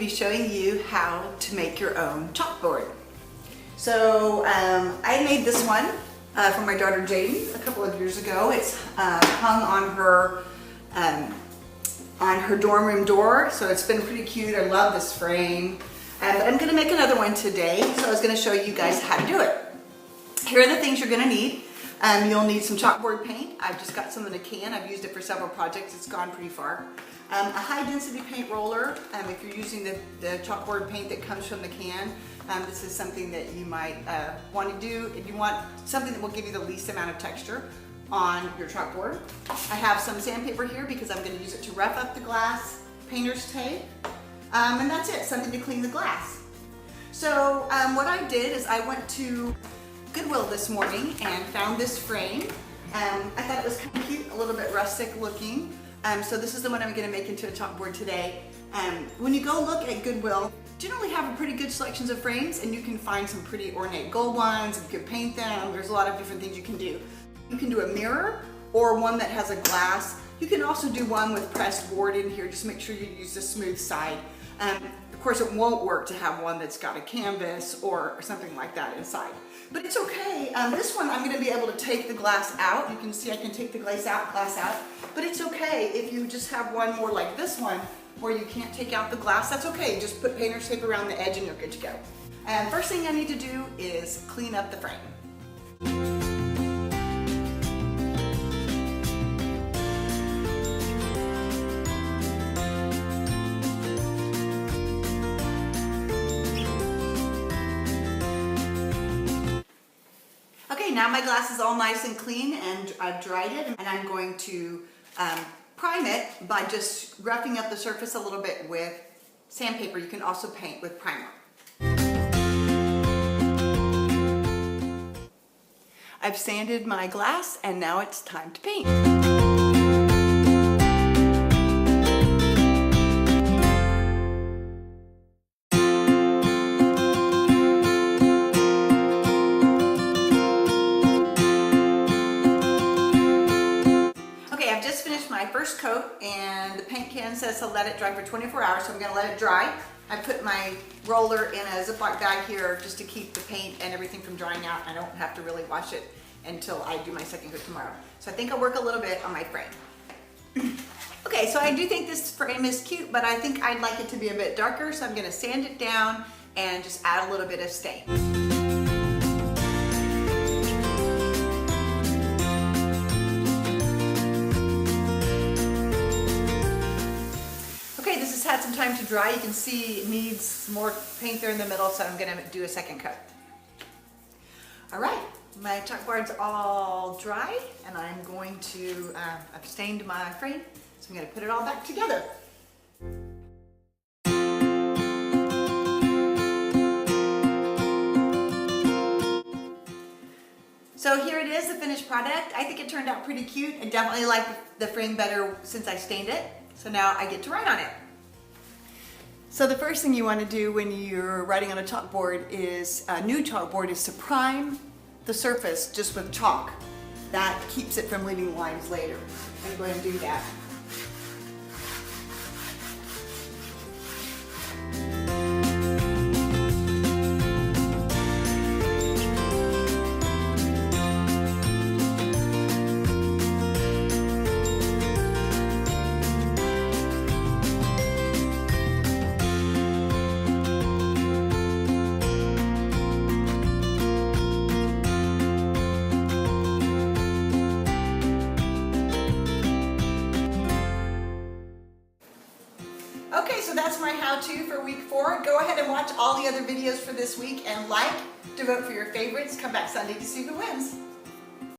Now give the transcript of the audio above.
showing you how to make your own chalkboard. So I made this one for my daughter Jaden a couple of years ago. It's hung on her dorm room door, so it's been pretty cute. I love this frame. But I'm going to make another one today, so I was going to show you guys how to do it. Here are the things you're going to need. You'll need some chalkboard paint. I've just got some in a can. I've used it for several projects. It's gone pretty far. A high density paint roller. If you're using the chalkboard paint that comes from the can, this is something that you might want to do if you want something that will give you the least amount of texture on your chalkboard. I have some sandpaper here because I'm going to use it to rough up the glass, painter's tape, and that's it, something to clean the glass. So what I did is I went to Goodwill this morning and found this frame. I thought it was kind of cute, a little bit rustic looking. So this is the one I'm going to make into a chalkboard today. When you go look at Goodwill, generally have a pretty good selections of frames, and you can find some pretty ornate gold ones. You can paint them. There's a lot of different things you can do. You can do a mirror or one that has a glass. You can also do one with pressed board in here. Just make sure you use the smooth side. Of course, it won't work to have one that's got a canvas or something like that inside. But it's okay. This one, I'm going to be able to take the glass out. You can see I can take the glass out. But it's okay if you just have one more like this one where you can't take out the glass. That's okay. Just put painter's tape around the edge and you're good to go. First thing I need to do is clean up the frame. Okay, now my glass is all nice and clean, and I've dried it, and I'm going to prime it by just roughing up the surface a little bit with sandpaper. You can also paint with primer. I've sanded my glass, and now it's time to paint. My first coat, and the paint can says to let it dry for 24 hours, so I'm going to let it dry. I put my roller in a Ziploc bag here just to keep the paint and everything from drying out. I don't have to really wash it until I do my second coat tomorrow. So I think I'll work a little bit on my frame. Okay, so I do think this frame is cute, but I think I'd like it to be a bit darker, so I'm going to sand it down and just add a little bit of stain. This has had some time to dry. You can see it needs more paint there in the middle, so I'm going to do a second coat. All right, my chalkboard's all dry, and I'm going to, I've stained my frame, so I'm going to put it all back together. So here it is, the finished product. I think it turned out pretty cute. I definitely like the frame better since I stained it. So now I get to write on it. So the first thing you want to do when you're writing on a chalkboard is, a new chalkboard, is to prime the surface just with chalk. That keeps it from leaving lines later. I'm going to do that. Okay, so that's my how-to for week 4. Go ahead and watch all the other videos for this week, and to vote for your favorites. Come back Sunday to see who wins.